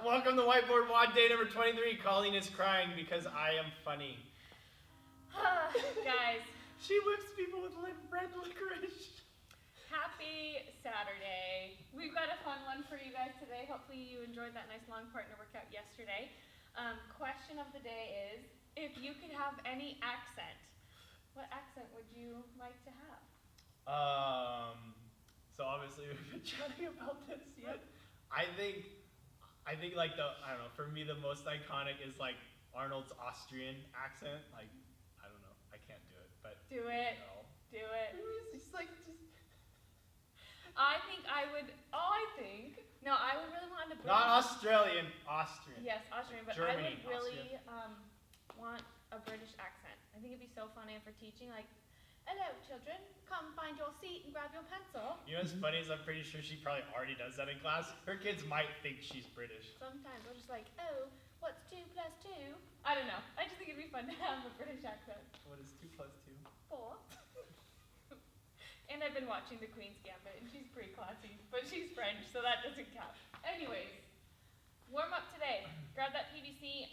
Welcome to Whiteboard WOD day number 23. Colleen is crying because I am funny. Guys. She whips people with red licorice. Happy Saturday. We've got a fun one for you guys today. Hopefully you enjoyed that nice long partner workout yesterday. Question of the day is, if you could have any accent, what accent would you like to have? So obviously we've been chatting about this, but I think like I don't know, for me the most iconic is like Arnold's Austrian accent. Like, I don't know, I can't do it, but do it. No. Do it. It's like I would really want to not Australian, Austrian. Yes, Austrian, but Germany, I would really want a British accent. I think it'd be so funny for teaching, like, hello children, come find your seat and grab your pencil. You know what's funny is I'm pretty sure she probably already does that in class. Her kids might think she's British. Sometimes we're just like, oh, what's 2 plus 2? I don't know. I just think it'd be fun to have a British accent. What is 2 plus 2? 4. And I've been watching The Queen's Gambit, and she's pretty classy, but she's French, so that doesn't count. Anyways, warm up today. Grab that PVC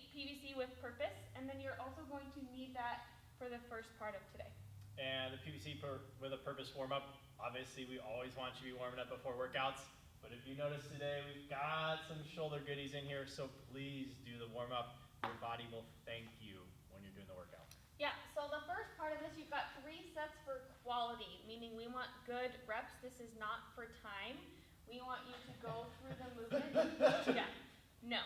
with purpose, and then you're also going to need that for the first part of today. And the PVC with a purpose warm up. Obviously, we always want you to be warming up before workouts, but if you notice today, we've got some shoulder goodies in here, so please do the warm up. Your body will thank you when you're doing the workout. Yeah, so the first part of this, you've got 3 sets for quality, meaning we want good reps. This is not for time. We want you to go through the movement. Yeah, no.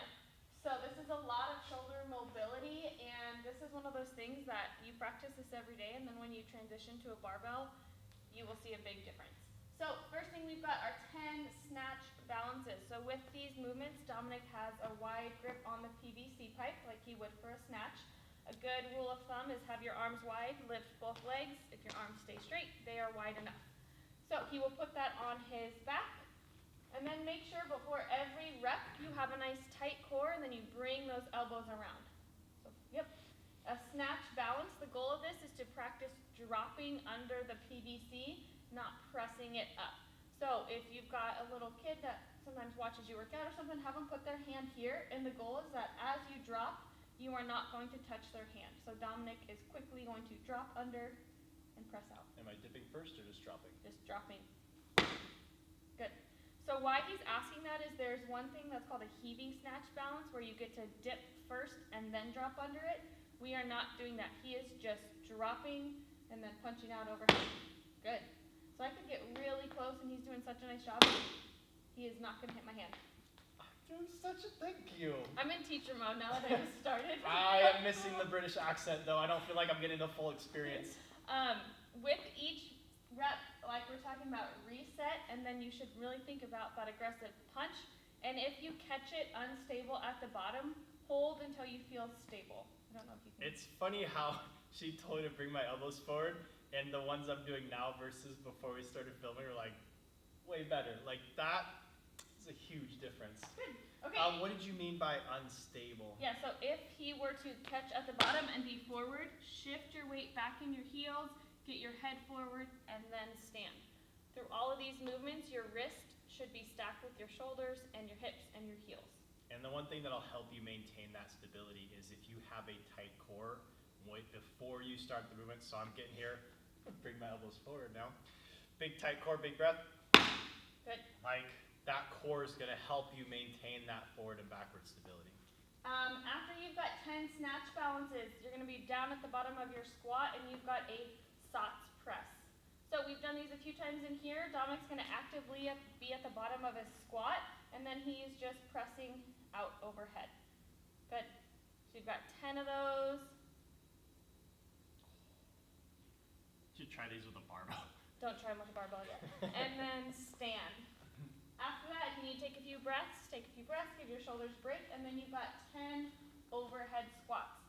So this is a lot of shoulder mobility, and this is one of those things that you practice this every day, and then when you transition to a barbell, you will see a big difference. So first thing, we've got our 10 snatch balances. So with these movements, Dominic has a wide grip on the PVC pipe like he would for a snatch. A good rule of thumb is have your arms wide, lift both legs. If your arms stay straight, they are wide enough. So he will put that on his back, and then make sure before every rep you have a nice tight core, and then you bring those elbows around. So, yep. A snatch balance, the goal of this is to practice dropping under the PVC, not pressing it up. So if you've got a little kid that sometimes watches you work out or something, have them put their hand here, and the goal is that as you drop, you are not going to touch their hand. So Dominic is quickly going to drop under and press out. Am I dipping first or just dropping? Just dropping. Good. So why he's asking that is there's one thing that's called a heaving snatch balance where you get to dip first and then drop under it. We are not doing that. He is just dropping and then punching out overhead. Good. So I could get really close, and he's doing such a nice job. He is not going to hit my hand. Dude, such a thank you. I'm in teacher mode now that I just started. I am missing the British accent, though. I don't feel like I'm getting the full experience. With each rep, like we're talking about, reset, and then you should really think about that aggressive punch. And if you catch it unstable at the bottom, hold until you feel stable. I don't know if you can. It's funny how she told me to bring my elbows forward, and the ones I'm doing now versus before we started filming are like way better. Like that. A huge difference. Good. Okay. What did you mean by unstable? Yeah, so if he were to catch at the bottom and be forward, shift your weight back in your heels, get your head forward, and then stand. Through all of these movements, your wrist should be stacked with your shoulders and your hips and your heels. And the one thing that'll help you maintain that stability is if you have a tight core, before you start the movement, so I'm getting here, bring my elbows forward now. Big tight core, big breath. Good. Like, that core is going to help you maintain that forward and backward stability. After you've got 10 snatch balances, you're going to be down at the bottom of your squat, and you've got a SOTS press. So we've done these a few times in here. Dominic's going to actively be at the bottom of his squat, and then he's just pressing out overhead. Good. So you've got 10 of those. Should try these with a barbell. Don't try them with a barbell yet. And then stand. After that, you need to take a few breaths, give your shoulders a break, and then you've got 10 overhead squats.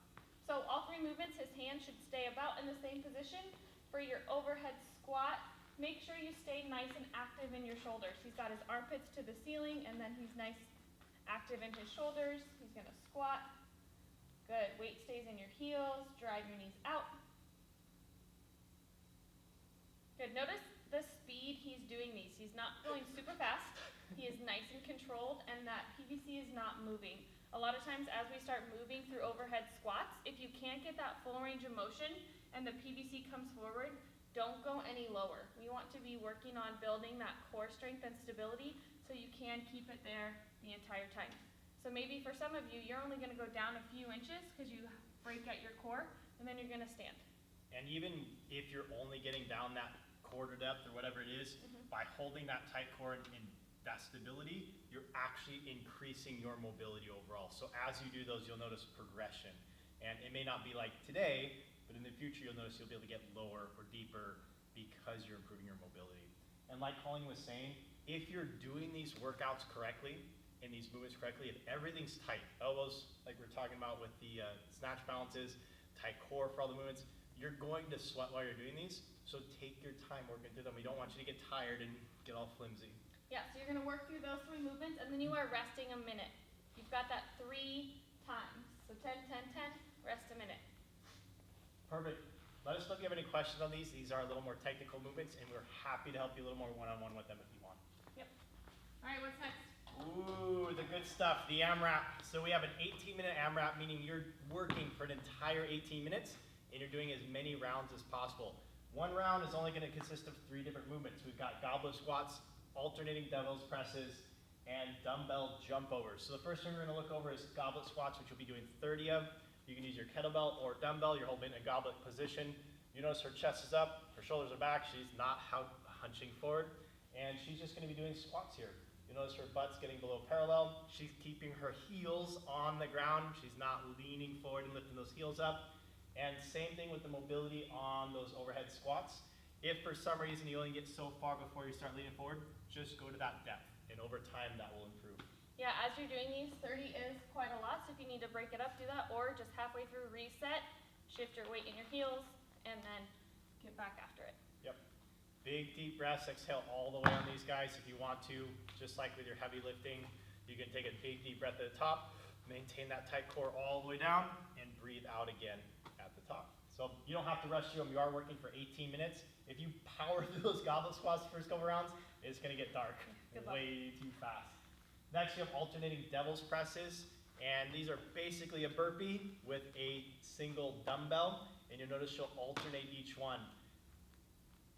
So all 3 movements, his hands should stay about in the same position. For your overhead squat, make sure you stay nice and active in your shoulders. He's got his armpits to the ceiling, and then he's nice active in his shoulders. He's gonna squat. Good, weight stays in your heels, drive your knees out. Good, notice the speed he's doing these. He's not going super fast. he is nice and controlled, and that PVC is not moving. A lot of times as we start moving through overhead squats, if you can't get that full range of motion and the PVC comes forward, don't go any lower. We want to be working on building that core strength and stability so you can keep it there the entire time. So maybe for some of you, you're only gonna go down a few inches because you break out your core, and then you're gonna stand. And even if you're only getting down that quarter depth or whatever it is, by holding that tight core and that stability, you're actually increasing your mobility overall. So as you do those, you'll notice progression. And it may not be like today, but in the future you'll notice you'll be able to get lower or deeper because you're improving your mobility. And like Colleen was saying, if you're doing these workouts correctly, and these movements correctly, if everything's tight, elbows, like we're talking about with the snatch balances, tight core for all the movements, you're going to sweat while you're doing these, so take your time working through them. We don't want you to get tired and get all flimsy. Yeah, so you're gonna work through those 3 movements, and then you are resting a minute. You've got that 3 times. So 10, 10, 10, rest a minute. Perfect. Let us know if you have any questions on these. These are a little more technical movements, and we're happy to help you a little more one-on-one with them if you want. Yep. All right, what's next? Ooh, the good stuff, the AMRAP. So we have an 18-minute AMRAP, meaning you're working for an entire 18 minutes, and you're doing as many rounds as possible. One round is only gonna consist of 3 different movements. We've got goblet squats, alternating devil's presses, and dumbbell jump overs. So the first one we're gonna look over is goblet squats, which you'll be doing 30 of. You can use your kettlebell or dumbbell. You're holding a goblet position. You notice her chest is up, her shoulders are back. She's not hunching forward, and she's just gonna be doing squats here. You notice her butt's getting below parallel. She's keeping her heels on the ground. She's not leaning forward and lifting those heels up. And same thing with the mobility on those overhead squats. If for some reason you only get so far before you start leaning forward, just go to that depth, and over time that will improve. Yeah, as you're doing these, 30 is quite a lot, so if you need to break it up, do that, or just halfway through reset, shift your weight in your heels, and then get back after it. Yep. Big deep breaths, exhale all the way on these guys if you want to. Just like with your heavy lifting, you can take a big deep breath at the top, maintain that tight core all the way down, and breathe out again at the top. So you don't have to rush through them. You are working for 18 minutes. If you power through those goblet squats the first couple rounds, it's gonna get dark way too fast. Next, you have alternating devil's presses, and these are basically a burpee with a single dumbbell, and you'll notice she'll alternate each one.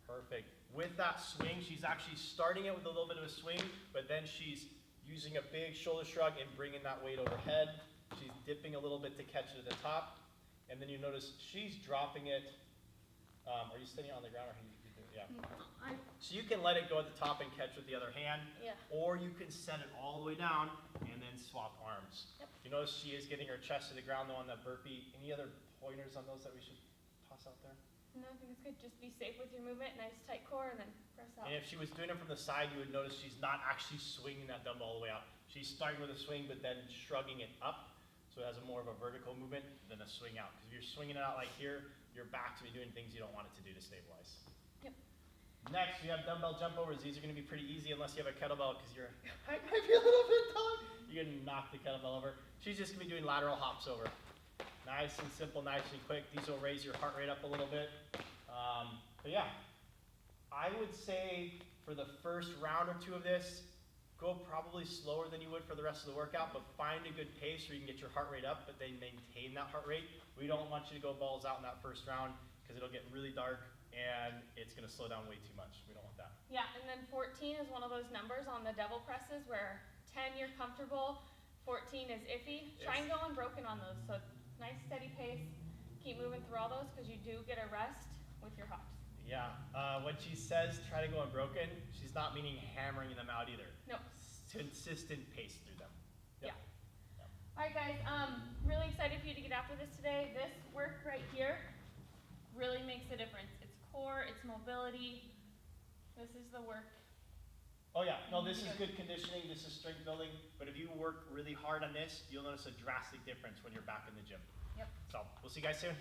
Perfect. With that swing, she's actually starting it with a little bit of a swing, but then she's using a big shoulder shrug and bringing that weight overhead. She's dipping a little bit to catch it at the top, and then you notice she's dropping it. Are you sitting on the ground, or are you doing it? Yeah. So you can let it go at the top and catch with the other hand, or you can set it all the way down and then swap arms. Yep. You notice she is getting her chest to the ground though on that burpee. Any other pointers on those that we should toss out there? No, I think it's good. Just be safe with your movement, nice tight core, and then press out. And if she was doing it from the side, you would notice she's not actually swinging that dumbbell all the way out. She's starting with a swing, but then shrugging it up, so it has a more of a vertical movement than a swing out. Because if you're swinging it out like here, you're back to be doing things you don't want it to do to stabilize. Yep. Next, we have dumbbell jump overs. These are going to be pretty easy unless you have a kettlebell, because I might be a little bit tall. You're going to knock the kettlebell over. She's just going to be doing lateral hops over. Nice and simple, nice and quick. These will raise your heart rate up a little bit. But yeah, I would say for the first round or 2 of this, go probably slower than you would for the rest of the workout, but find a good pace where you can get your heart rate up, but then maintain that heart rate. We don't want you to go balls out in that first round because it'll get really dark and it's going to slow down way too much. We don't want that. Yeah, and then 14 is one of those numbers on the devil presses where 10 you're comfortable, 14 is iffy. Try and go unbroken on those. So nice steady pace. Keep moving through all those because you do get a rest with your hops. Yeah, when she says try to go unbroken, she's not meaning hammering them out either. No. Consistent pace through them. Yep. Yeah. All right, guys. Really excited for you to get after this today. This work right here really makes a difference. It's core, it's mobility. This is the work. Oh yeah, no, this is good conditioning. This is strength building. But if you work really hard on this, you'll notice a drastic difference when you're back in the gym. Yep. So we'll see you guys soon.